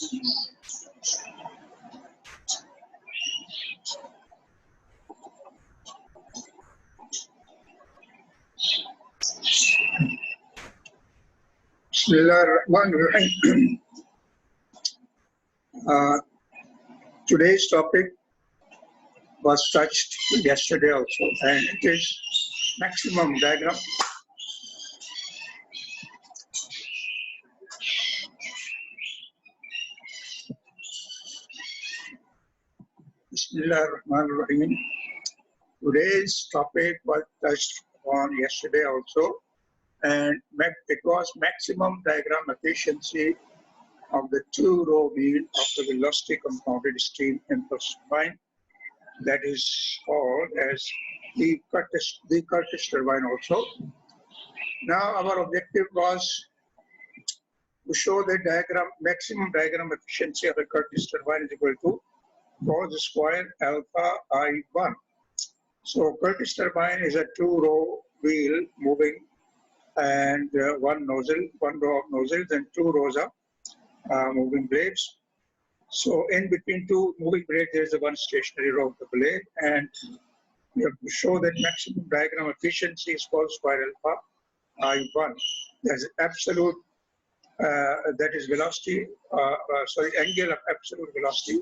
Bismillahirrahmanirrahim. Today's topic was touched yesterday also, and it is maximum diagram. Bismillahirrahmanirrahim. Today's topic was touched on yesterday also, and it was maximum diagram efficiency of the two-row wheel of the velocity compounded steam impulse turbine, that is called as the Curtis turbine also. Now our objective was to show the maximum diagram efficiency of a Curtis turbine is equal to cos square alpha I1. So Curtis turbine is a two-row wheel moving, and one row of nozzles and two rows of moving blades. So in between two moving blades, there is one stationary row of the blade, and we have to show that maximum diagram efficiency is cos square alpha I1. There's absolute, that is velocity, angle of absolute velocity,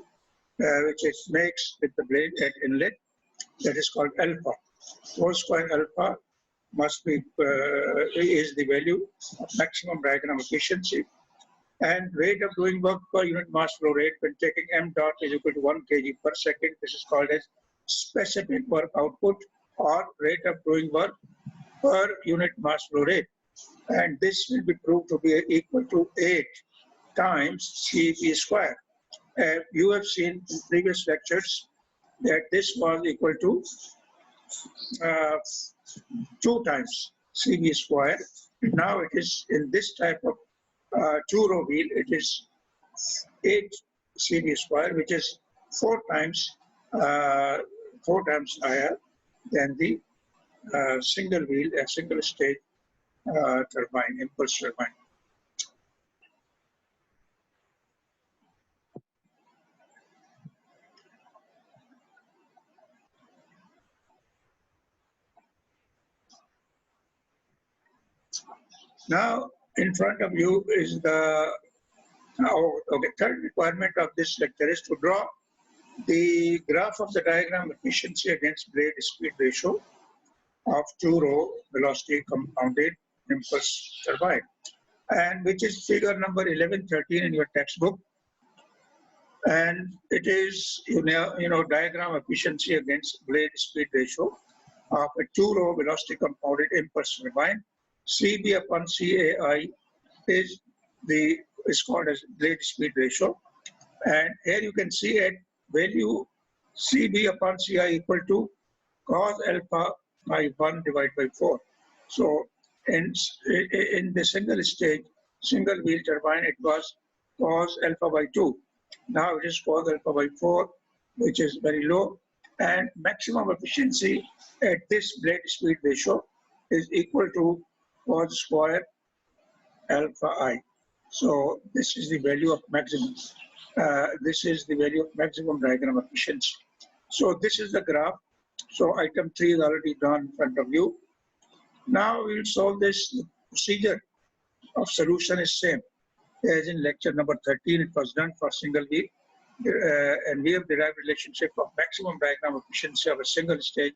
which it makes with the blade at inlet, that is called alpha. Cos square alpha must be, is the value of maximum diagram efficiency. And rate of doing work per unit mass flow rate when taking m dot is equal to 1 kg per second. This is called as specific work output, or rate of doing work per unit mass flow rate. And this will be proved to be equal to 8 times Cv square. You have seen in previous lectures that this was equal to 2 times Cv square. Now it is in this type of two-row wheel, it is 8 Cv square, which is 4 times higher than the single wheel, a single stage turbine, impulse turbine. Now, in front of you is the third requirement of this lecture is to draw the graph of the diagram efficiency against blade speed ratio of two-row velocity compounded impulse turbine, and which is figure number 1113 in your textbook. And it is diagram efficiency against blade speed ratio of a two-row velocity compounded impulse turbine. Cb upon Cai is called as blade speed ratio, and here you can see at value Cb upon Ci equal to cos alpha I1 divided by 4. So in the single stage, single wheel turbine, it was cos alpha by 2. Now it is cos alpha by 4, which is very low, and maximum efficiency at this blade speed ratio is equal to cos square alpha I. So this is the value of maximum. This is the value of maximum diagram efficiency. So this is the graph. So item 3 is already done in front of you. Now we will solve this. The procedure of solution is same as in lecture number 13. It was done for single wheel, and we have derived relationship of maximum diagram efficiency of a single stage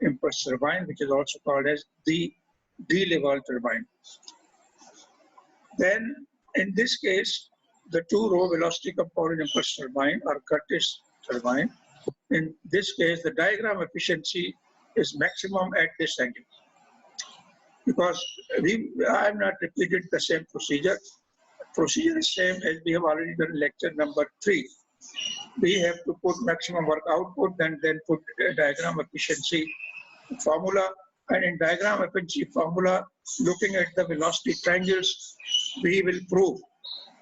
impulse turbine, which is also called as the D-level turbine. Then in this case, the two-row velocity compounded impulse turbine or Curtis turbine. In this case, the diagram efficiency is maximum at this angle. Because I have not repeated the same procedure. Procedure is same as we have already done in lecture number 3. We have to put maximum work output and then put diagram efficiency formula. And in diagram efficiency formula, looking at the velocity triangles, we will prove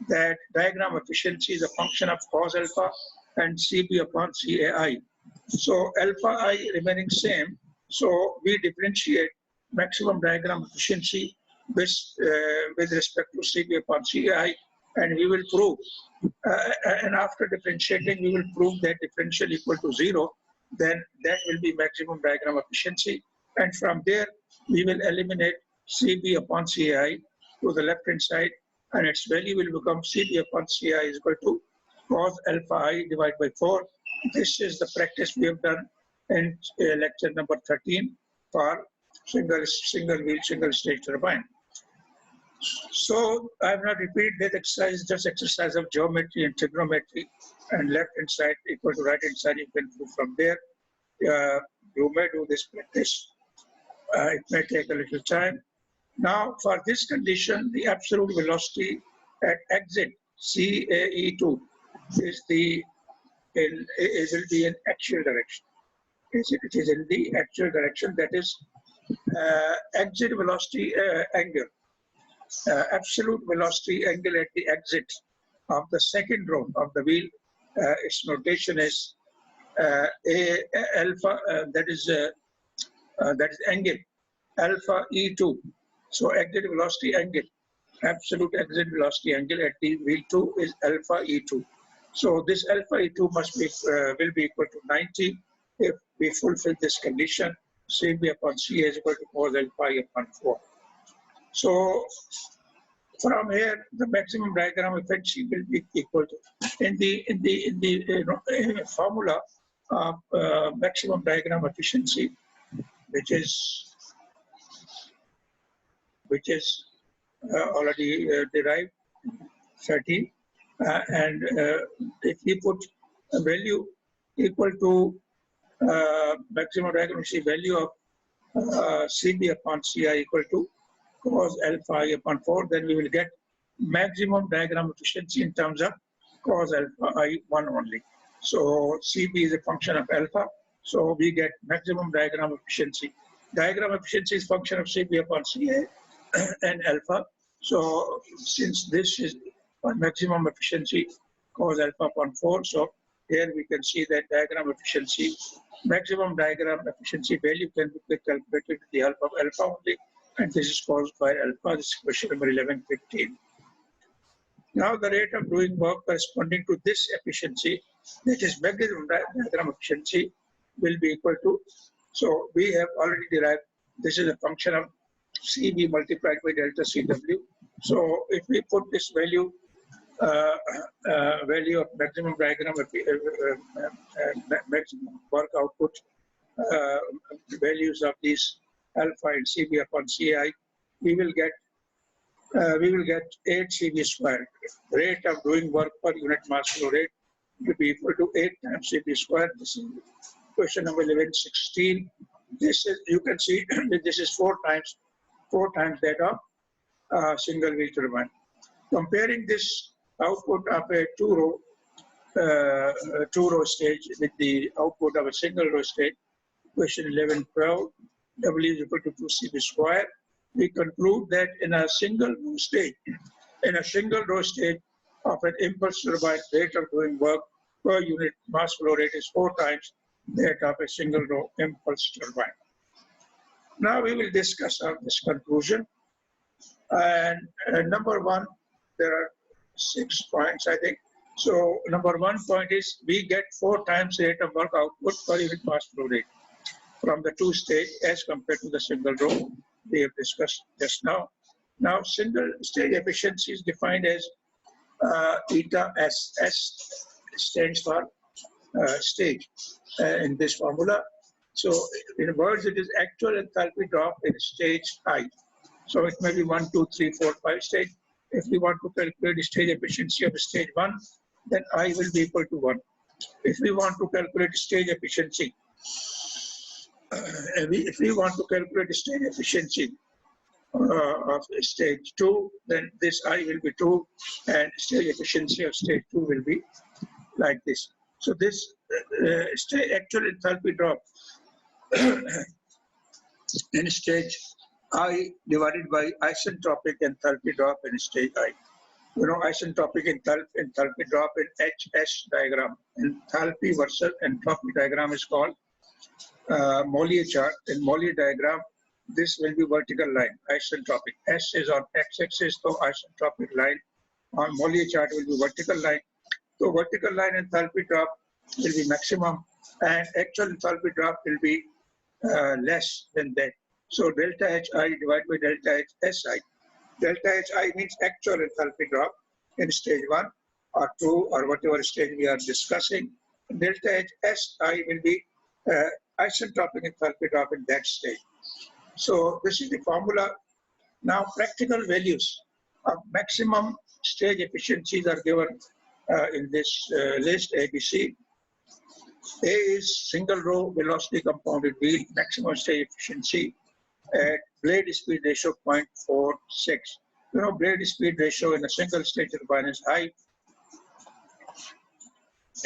that diagram efficiency is a function of cos alpha and Cb upon Cai. So alpha I remaining same, so we differentiate maximum diagram efficiency with respect to Cb upon Cai and we will prove, and after differentiating, we will prove that differential equal to 0, then that will be maximum diagram efficiency. And from there, we will eliminate CB upon CI to the left-hand side, and its value will become CB upon CI is equal to cos alpha I divided by 4. This is the practice we have done in lecture number 13 for single wheel, single stage turbine. So I have not repeated that exercise, just exercise of geometry and trigonometry, and left hand side equal to right hand side. You can do from there. You may do this practice. It may take a little time. Now, for this condition, the absolute velocity at exit CAE2 is it will be in actual direction. It is in the actual direction, that is exit velocity angle. Absolute velocity angle at the exit of the second row of the wheel. Its notation is alpha. That is angle alpha E2. So exit velocity angle, absolute exit velocity angle at the wheel 2 is alpha E2. So this alpha E2 must be will be equal to 90 if we fulfill this condition. CB upon C is equal to cos alpha I upon 4. So from here, the maximum diagram efficiency will be equal to in the formula of maximum diagram efficiency, which is already derived 30, and if we put a value equal to maximum diagram efficiency value of CB upon CI equal to cos alpha I upon 4, then we will get maximum diagram efficiency in terms of cos alpha I1 only. So CB is a function of alpha, so we get maximum diagram efficiency. Diagram efficiency is function of CB upon CA and alpha. So since this is maximum efficiency cos alpha upon 4, so here we can see that diagram efficiency, maximum diagram efficiency value can be calculated with the help of alpha only, and this is caused by alpha. This is question number 1115. Now the rate of doing work corresponding to this efficiency, that is maximum diagram efficiency, will be equal to, so we have already derived, this is a function of CB multiplied by delta CW. So if we put this value, value of maximum diagram, maximum work output, values of these alpha and CB upon CI, we will get 8 CB squared. Rate of doing work per unit mass flow rate will be equal to 8 times CB squared. This is question number 1116. This is, you can see this is 4 times that of single wheel turbine. Comparing this output of a two row stage with the output of a single row stage, question 1112, W is equal to 2 CB square. We conclude that in a single row stage of an impulse turbine, rate of doing work per unit mass flow rate is 4 times that of a single row impulse turbine. Now we will discuss this conclusion. And number 1, there are 6 points, I think. So number 1 point is we get 4 times rate of work output per unit mass flow rate from the 2 stage as compared to the single row we have discussed just now. Now single stage efficiency is defined as eta S. S stands for stage in this formula. So in words, it is actual enthalpy drop in stage I. So it may be 1, 2, 3, 4, 5 stage. If we want to calculate the stage efficiency of stage 1, then I will be equal to 1. If we want to calculate stage efficiency, if we want to calculate stage efficiency of stage 2, then this I will be 2, and stage efficiency of stage 2 will be like this. So this actual enthalpy drop in stage I divided by isentropic enthalpy drop in stage I. You know, isentropic enthalpy drop in HS diagram. Enthalpy versus entropy diagram is called Mollier chart. In Mollier diagram, this will be vertical line, isentropic. S is on x-axis, so isentropic line on Mollier chart will be vertical line. So vertical line enthalpy drop will be maximum, and actual enthalpy drop will be less than that. So delta HI divided by delta SI. Delta HI means actual enthalpy drop in stage 1 or 2 or whatever stage we are discussing. Delta SI will be isentropic enthalpy drop in that stage. So this is the formula. Now practical values of maximum stage efficiencies are given in this list ABC. A is single row velocity compounded wheel, maximum stage efficiency at blade speed ratio 0.46. You know, blade speed ratio in a single stage turbine is high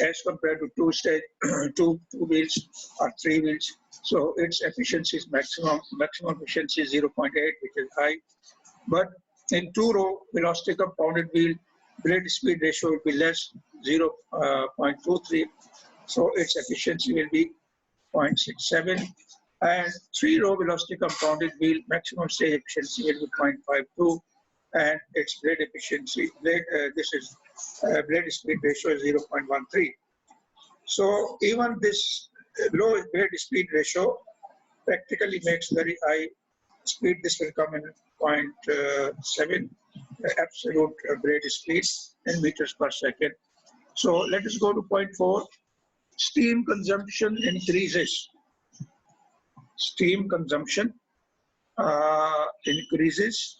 as compared to two wheels or three wheels. So its efficiency is maximum efficiency is 0.8, which is high. But in two row velocity compounded wheel, blade speed ratio will be less, 0.23. So its efficiency will be 0.67. And three row velocity compounded wheel, maximum stage efficiency will be 0.52. And its blade efficiency, blade speed ratio is 0.13. So even this low blade speed ratio practically makes very high speed. This will come in 0.7 absolute blade speed in meters per second. So let us go to point 4. Steam consumption increases. Steam consumption increases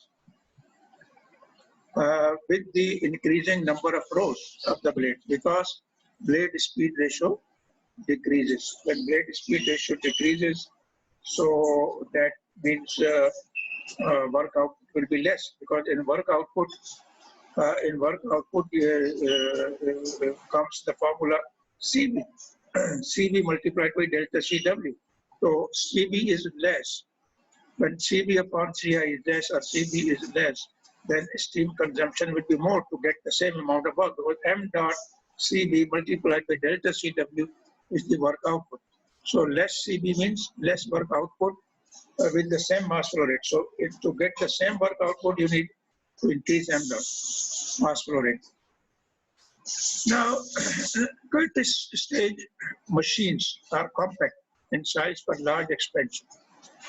with the increasing number of rows of the blade, because blade speed ratio decreases. When blade speed ratio decreases, so that means work output will be less, because in work output comes the formula CV. CV multiplied by delta CW. So CV is less. When CV upon CI is less or CV is less, then steam consumption will be more to get the same amount of work, because M dot CV multiplied by delta CW is the work output. So less CV means less work output with the same mass flow rate. So to get the same work output, you need to increase M dot mass flow rate. Now, Curtis stage machines are compact in size for large expansion.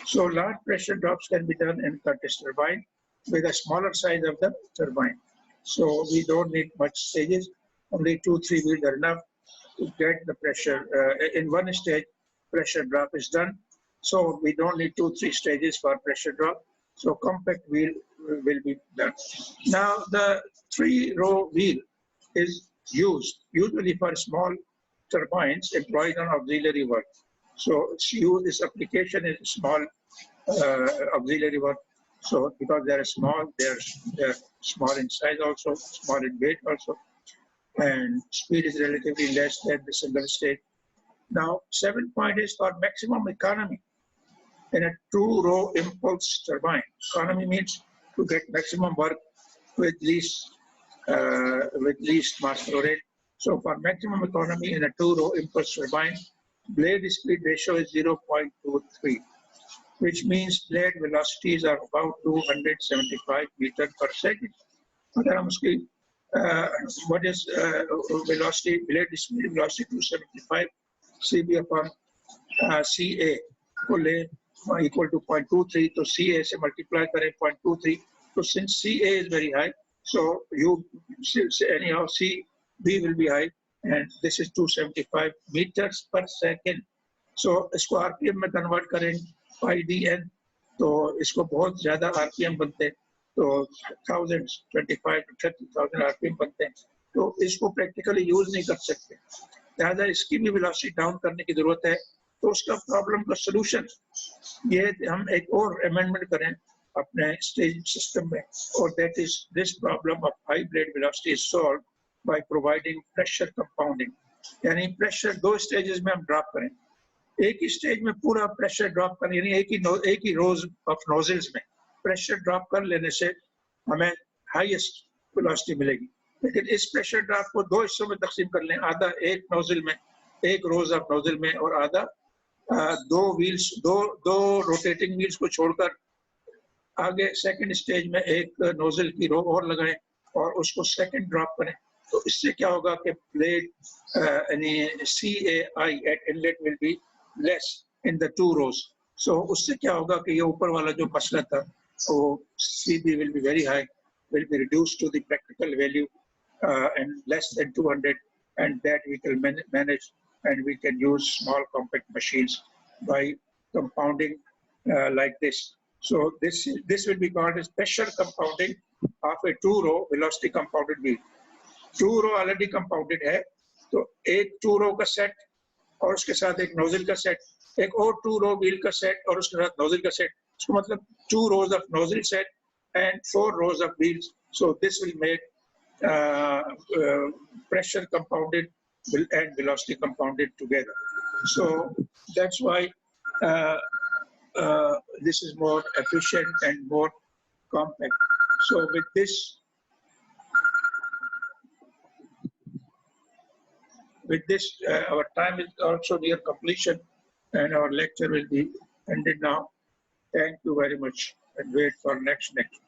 So large pressure drops can be done in Curtis turbine with a smaller size of the turbine. So we don't need much stages, only 2-3 wheels are enough to get the pressure. In one stage, pressure drop is done. So we don't need 2-3 stages for pressure drop. So compact wheel will be done. Now the 3-row wheel is used usually for small turbines employed on auxiliary work. So this application is small auxiliary work. So because they're small small in size also, small in weight also, and speed is relatively less than the single stage. Now 7 point is for maximum economy in a 2-row impulse turbine. Economy means to get maximum work with least mass flow rate. So for maximum economy in a 2-row impulse turbine, blade speed ratio is 0.23, which means blade velocities are about 275 meters per second. What is velocity? Blade speed velocity 275 CB upon CA equal to 0.23. So CA se multiply kare 0.23. So since CA is very high, so you anyhow CB will be high, and this is 275 meters per second. So इसको RPM में convert करें IDN, तो इसको बहुत ज़्यादा RPM बनते हैं, तो 25 to 30,000 RPM बनते हैं, तो इसको practically use नहीं कर सकते, लिहाजा इसकी भी velocity down करने की ज़रूरत है. तो उसका problem का solution ये हम एक और amendment करें अपने stage system में, और that is this problem of high blade velocity is solved by providing pressure compounding. यानी pressure 2 stages में हम drop करें, एक ही स्टेज में पूरा प्रेशर ड्रॉप करने, यानी एक ही रोज ऑफ नोजल्स में प्रेशर ड्रॉप कर लेने से हमें हाईएस्ट वेलोसिटी मिलेगी. लेकिन इस प्रेशर ड्रॉप को 2 हिस्सों में तकसीम कर लें, आधा एक नोजल में, एक रोज ऑफ नोजल में, और आधा दो रोटेटिंग व्हील्स को छोड़कर आगे सेकंड स्टेज में एक नोजल की रो और लगाएं, और उसको सेकंड ड्रॉप करें, तो इससे क्या होगा कि ब्लेड यानी CAI at inlet will be less in the 2 rows. So उससे क्या होगा कि ये ऊपर वाला जो मसला था वो CB will be very high, will be reduced to the practical value and less than 200, and that we can manage, and we can use small compact machines by compounding like this. So this will be called as pressure compounding of a 2-row velocity compounded wheel. 2-row already compounded है, तो एक 2-row का set और उसके साथ एक nozzle का set, एक और 2-row wheel का सेट और उसके साथ नोजल का सेट, इसको मतलब 2 rows of nozzle set and 4 rows of wheels. So this will make pressure compounded and velocity compounded together. So that's why this is more efficient and more compact. So with this, our time is also near completion, and our lecture will be ended now. Thank you very much, and wait for next lecture.